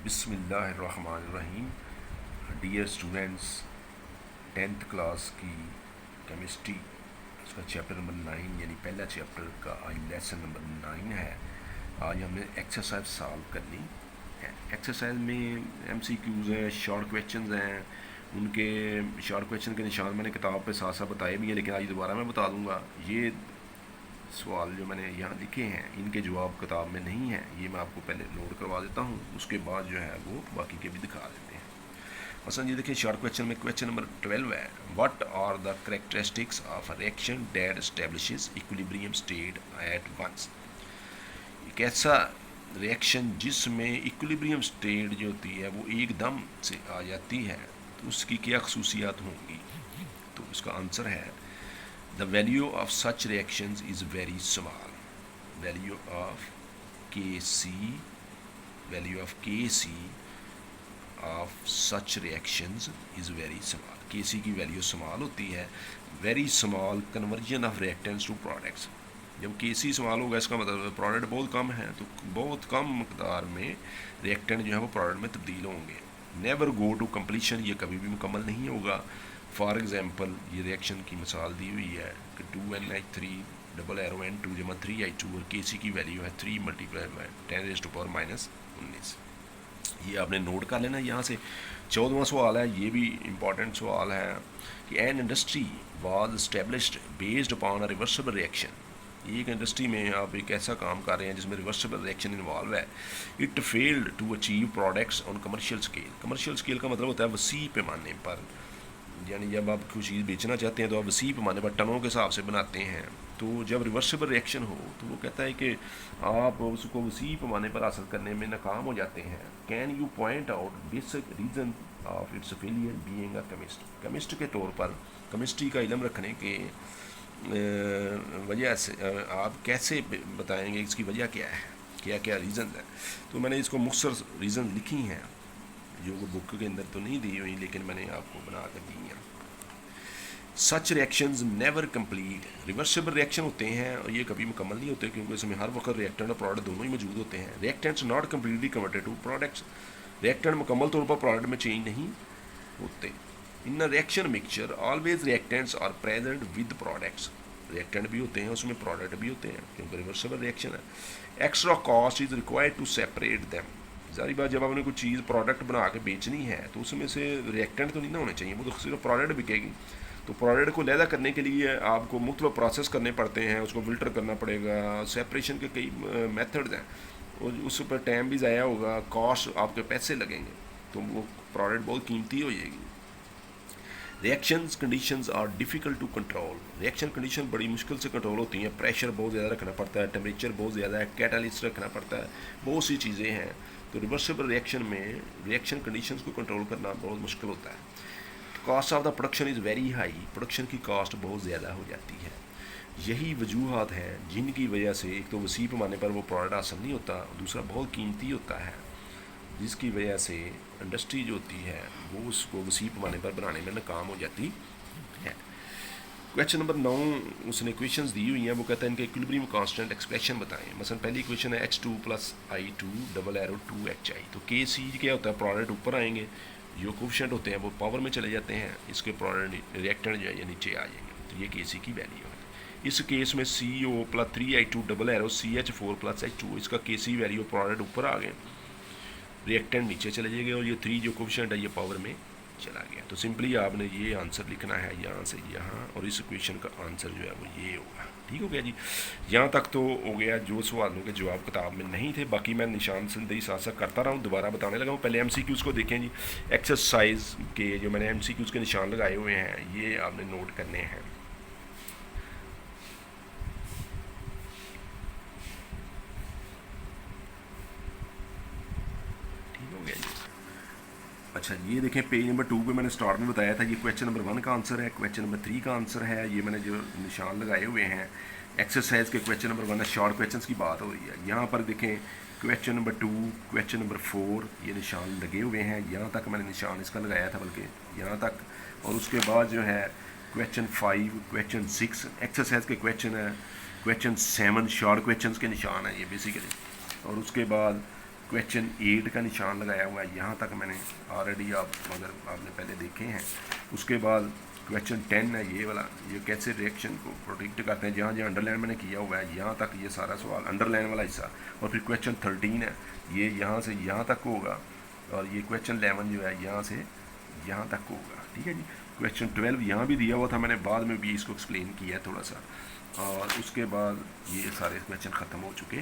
बिस्मिल्लाहिर्रहमानिर्रहीम। Dear students, 10th class की chemistry उसका चैप्टर नंबर 9 यानी पहला चैप्टर का आज लेसन नंबर 9 है। आज हमने एक्सरसाइज सॉल्व करनी है। एक्सरसाइज में MCQs हैं, शॉर्ट क्वेश्चंस हैं। उनके शॉर्ट क्वेश्चन के निशान मैंने किताब पे साथ साथ बताए भी हैं, लेकिन आज दोबारा मैं बता दूंगा। ये सवाल जो मैंने यहाँ लिखे हैं इनके जवाब किताब में नहीं है, ये मैं आपको पहले नोट करवा देता हूँ, उसके बाद जो है वो बाकी के भी दिखा देते हैं। असल ये देखिए शॉर्ट क्वेश्चन में क्वेश्चन नंबर 12 है। What are the characteristics of a reaction that establishes equilibrium state at once. एक ऐसा रिएक्शन जिसमें इक्विलिब्रियम स्टेट जो होती है वो एकदम से आ जाती है, तो उसकी क्या खसूसियात होंगी। तो इसका आंसर है the value of such reactions is very small. value of Kc value of Kc of such reactions is very small. Kc की वैल्यू स्मॉल होती है। Very small conversion of reactants to products. जब Kc small होगा इसका मतलब product बहुत कम है, तो बहुत कम मकदार में रिएक्टेंट जो है वो प्रोडक्ट में तब्दील होंगे। नेवर गो टू कम्प्लीशन, ये कभी भी मुकम्मल नहीं होगा। फॉर एग्जाम्पल ये रिएक्शन की मिसाल दी हुई है कि 2NH3 डबल एरो N2 जमा 3I2 और Kc की वैल्यू है 3 मल्टीप्लाई बाय 10⁻⁻⁻⁹। ये आपने नोट कर लेना। यहाँ से 14वां सवाल है, ये भी इम्पॉर्टेंट सवाल है कि an industry was established based upon a reversible reaction. एक इंडस्ट्री में आप एक ऐसा काम कर रहे हैं जिसमें रिवर्सिबल रिएक्शन इन्वॉल्व है। It failed to achieve products on commercial scale. Commercial scale का मतलब होता है वसी पैमाने पर, यानी जब आप कोई चीज़ बेचना चाहते हैं तो आप वसी पैमाने पर टनों के हिसाब से बनाते हैं। तो जब रिवर्सिबल रिएक्शन हो तो वो कहता है कि आप उसको वसी पैमाने पर हासिल करने में नाकाम हो जाते हैं। Can you point out basic reason of its failure being a chemist. Chemist के तौर पर केमिस्ट्री का इल्म रखने के वजह से आप कैसे बताएंगे इसकी वजह क्या है, क्या क्या रीज़न है। तो मैंने इसको मुख्तसर रीज़न लिखी हैं जो बुक के अंदर तो नहीं दी हुई, लेकिन मैंने आपको बना कर दी हैं। Such reactions never complete. Reversible reaction होते हैं और ये कभी मुकम्मल नहीं होते, क्योंकि इसमें हर वक्त रिएक्टेंट और प्रोडक्ट दोनों ही मौजूद होते हैं। Reactants not completely converted to products. Reactant मुकम्मल तौर पर प्रोडक्ट में चेंज नहीं होते। In a reaction mixture always reactants are present with products. Reactant भी होते हैं उसमें प्रोडक्ट भी होते हैं, क्योंकि रिवर्सिबल रिएक्शन है। Extra cost is required to separate them. सारी बात जब आपने कोई चीज़ प्रोडक्ट बना के बेचनी है तो उसमें से रिएक्टेंट तो नहीं ना होने चाहिए, वो तो सिर्फ प्रोडक्ट बिकेगी। तो प्रोडक्ट को लहदा करने के लिए आपको मुख्तलिफ प्रोसेस करने पड़ते हैं, उसको फिल्टर करना पड़ेगा। सेपरेशन के कई मेथड्स हैं और उस पर टाइम भी ज़ाया होगा, कॉस्ट आपके पैसे लगेंगे, तो वो प्रोडक्ट बहुत कीमती हो जाएगी। Reactions conditions are difficult to control. Reaction condition बड़ी मुश्किल से कंट्रोल होती हैं। प्रेशर बहुत ज़्यादा रखना पड़ता है, टेम्परेचर बहुत ज़्यादा है, कैटालिस्ट रखना पड़ता है, बहुत सी चीज़ें हैं। तो रिवर्सिबल रिएक्शन में रिएक्शन कंडीशंस को कंट्रोल करना बहुत मुश्किल होता है। Cost of the production is very high. Production की कॉस्ट बहुत ज़्यादा हो जाती है। यही वजूहत हैं जिनकी वजह से एक तो वसी पैमाने पर वो प्रोडक्ट हासिल नहीं होता, दूसरा बहुत कीमती होता है, जिसकी वजह से इंडस्ट्री जो होती है वो उसको वसी पैमाने पर बनाने में नाकाम हो जाती है। क्वेश्चन नंबर 9 उसने इक्वेशंस दी हुई हैं, वो कहता है इनके इक्विलिब्रियम कांस्टेंट एक्सप्रेशन बताएं। मसलन पहली इक्वेशन है H2 + I2 double arrow 2HI। तो Kc क्या होता है, प्रोडक्ट ऊपर आएंगे, जो कोफिशिएंट होते हैं वो पावर में चले जाते हैं, इसके प्रोडक्ट रिएक्टेंट जो है ये नीचे आ जाएंगे। तो ये Kc की वैल्यू है। इस केस में CO + 3I2 double arrow CH4 + H2, इसका Kc वैल्यू प्रोडक्ट ऊपर आ गए, रिएक्टेंट नीचे चले जाएंगे और ये 3 जो कोफिशिएंट है ये पावर में चला गया। तो सिंपली आपने ये आंसर लिखना है यहाँ से यहाँ, और इस इक्वेशन का आंसर जो है वो ये होगा। ठीक हो गया जी। यहाँ तक तो हो गया जो सवालों के जवाब किताब में नहीं थे। बाकी मैं निशान संदेही साथ साथ करता रहा हूँ, दोबारा बताने लगा हूँ। पहले MCQs को देखें जी। एक्सरसाइज के जो मैंने MCQs के निशान लगाए हुए हैं ये आपने नोट करने हैं। अच्छा ये देखें पेज नंबर 2 पे मैंने स्टार्ट में बताया था ये क्वेश्चन नंबर 1 का आंसर है, क्वेश्चन नंबर 3 का आंसर है। ये मैंने जो निशान लगाए हुए हैं एक्सरसाइज के क्वेश्चन नंबर 1 है, शॉर्ट क्वेश्चन की बात हो रही है। यहाँ पर देखें क्वेश्चन नंबर 2, क्वेश्चन नंबर 4 ये निशान लगे हुए हैं। यहाँ तक मैंने निशान इसका लगाया था, बल्कि यहाँ तक। और उसके बाद जो है क्वेश्चन 5, क्वेश्चन 6 एक्सरसाइज के क्वेश्चन है, क्वेश्चन 7 शॉर्ट क्वेश्चन के निशान है ये बेसिकली। और उसके बाद क्वेश्चन 8 का निशान लगाया हुआ है, यहाँ तक मैंने ऑलरेडी अगर आपने पहले देखे हैं। उसके बाद क्वेश्चन 10 है ये वाला, ये कैसे रिएक्शन को प्रोडिक्ट करते हैं, जहाँ जहाँ अंडरलाइन मैंने किया हुआ है यहाँ तक ये सारा सवाल अंडरलाइन वाला हिस्सा। और फिर क्वेश्चन 13 है, ये यहाँ से यहाँ तक होगा, और ये क्वेश्चन 11 जो है यहाँ से यहाँ तक होगा, ठीक है जी। क्वेश्चन 12 यहाँ भी दिया हुआ था, मैंने बाद में भी इसको एक्सप्लेन किया है थोड़ा सा। और उसके बाद ये सारे क्वेश्चन ख़त्म हो चुके